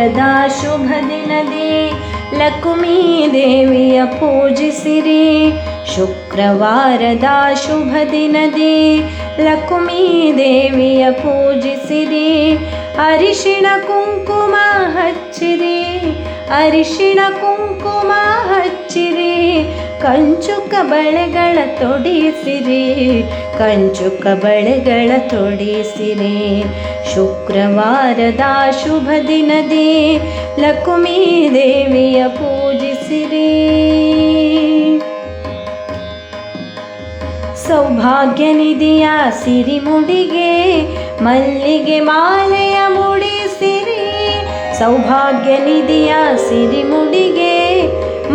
ಶುಕ್ರವಾರದ ಶುಭ ದಿನದಿ ಲಕ್ಷ್ಮೀ ದೇವಿಯ ಪೂಜಿಸಿರಿ. ಶುಕ್ರವಾರದ ಶುಭ ದಿನದಿ ಲಕ್ಷ್ಮೀ ದೇವಿಯ ಪೂಜಿಸಿರಿ. ಅರಿಶಿಣ ಕುಂಕುಮ ಹಚ್ಚಿರಿ, ಅರಿಶಿಣ ಕುಂಕುಮ ಹಚ್ಚಿರಿ. ಕಂಚುಕ ಬಳೆಗಳ ತೊಡಿಸಿರಿ, ಕಂಚುಕ ಬಳೆಗಳ ತೊಡಿಸಿರಿ. ಶುಕ್ರವಾರದ ಶುಭ ದಿನದಿ ಲಕ್ಷ್ಮೀ ದೇವಿಯ ಪೂಜಿಸಿರಿ. ಸೌಭಾಗ್ಯ ನಿಧಿಯ ಸಿರಿಮುಡಿಗೆ ಮಲ್ಲಿಗೆ ಮಾಲೆಯ ಮುಡಿಸಿರಿ. ಸೌಭಾಗ್ಯ ನಿಧಿಯ ಸಿರಿಮುಡಿಗೆ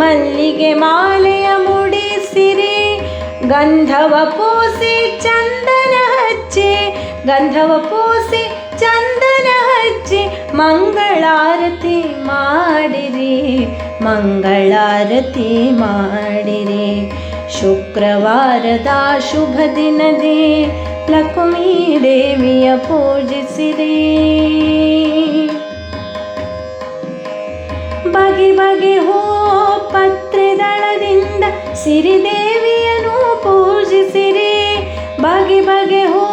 ಮಲ್ಲಿಗೆ ಮಾಲೆಯ ಮುಡಿಸಿರಿ. ಗಂಧವ ಪೂಸಿ ಚಂದನ ಹಚ್ಚಿ, ಗಂಧವ ಪೂಸಿ ಚಂದನ ಹಚ್ಚಿ ಮಂಗಳಾರತಿ ಮಾಡಿರಿ, ಮಂಗಳಾರತಿ ಮಾಡಿರಿ. ಶುಕ್ರವಾರದ ಶುಭ ದಿನದಿ ಲಕ್ಷ್ಮೀ ದೇವಿಯ ಪೂಜಿಸಿರಿ. ಬಗೆ ಬಗೆ ಹೂ ಪತ್ರೆ ದಳದಿಂದ ಸಿರಿದೇವಿಯನ್ನು ಪೂಜಿಸಿರಿ. ಬಗೆ ಬಗೆ ಹೂ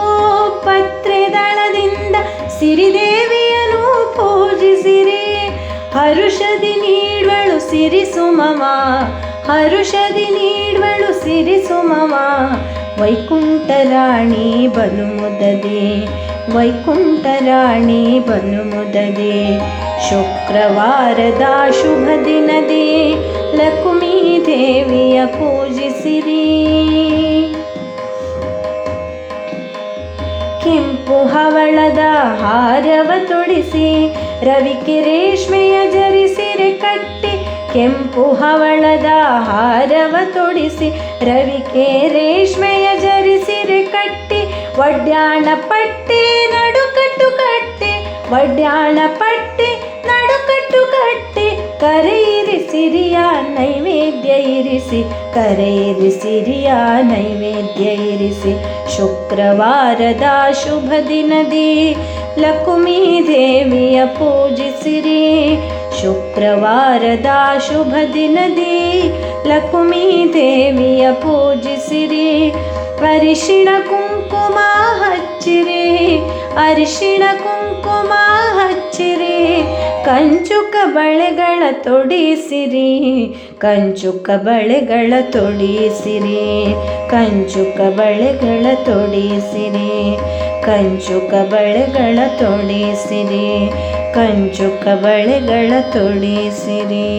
ಪತ್ರೆ ದಳದಿಂದ ಸಿರಿದೇವಿಯನ್ನು ಪೂಜಿಸಿರಿ. ಹರುಷದಿ ನೀಡುವಳು ಸಿರಿ ಸುಮವ, ಹರುಷದಿ ನೀಡುವಳು ಸಿರಿ ಸುಮವ. ವೈಕುಂಠರಾಣಿ ಬಲು ಮುದದೆ, ವೈಕುಂಠರಾಣಿ ಬಲು ಮುದದೆ. ಶುಕ್ರವಾರದ ಶುಭ ದಿನದಿ ಲಕ್ಷ್ಮೀ ದೇವಿಯ ಪೂಜಿಸಿರಿ. ಕೆಂಪು ಹವಳದ ಹಾರವ ತೊಡಿಸಿ ರವಿಕೆ ರೇಷ್ಮೆಯ ಜರಿಸಿರೆ ಕಟ್ಟಿ. ಕೆಂಪು ಹವಳದ ಹಾರವ ತೊಡಿಸಿ ರವಿಕೆ ರೇಷ್ಮೆಯ ಜರಿಸಿರೆ ಕಟ್ಟಿ. ಒಡ್ಯಾಣ ಪಟ್ಟಿ ನಡುಕಟ್ಟು ಕಟ್ಟಿ, ಒಡ್ಯಾಣ ಪಟ್ಟಿ ನಡುಕಟ್ಟು ಕಟ್ಟಿ. ಕರೆಯಿರಿ ಸಿರಿಯ ನೈವೇದ್ಯ ಇರಿಸಿ, ಕರೆಯಿರಿ ಸಿರಿಯ ನೈವೇದ್ಯ ಇರಿಸಿ. ಶುಕ್ರವಾರದ ಶುಭ ದಿನದಿ ಲಕ್ಷ್ಮೀ ದೇವಿಯ ಪೂಜಿಸಿರಿ. ಶುಕ್ರವಾರದ ಶುಭ ದಿನದಿ ಲಕ್ಷ್ಮೀ ದೇವಿಯ ಪೂಜಿಸಿರಿ. ಅರಿಶಿಣ ಕುಂಕುಮ ಹಚ್ಚಿರಿ, ಅರಿಶಿಣ ಕುಂಕುಮ ಹಚ್ಚಿರಿ. ಕಂಚುಕ ಬಳೆಗಳ ತೊಡಿಸಿರಿ, ಕಂಚುಕ ಬಳೆಗಳ ತೊಡಿಸಿರಿ. ಕಂಚುಕ ಬಳೆಗಳ ತೊಡಿಸಿರಿ, ಕಂಚುಕ ಬಳೆಗಳ ತೊಡಿಸಿರಿ. ಕಂಚುಕ ಬಳೆಗಳ ತೊಡಿಸಿರಿ.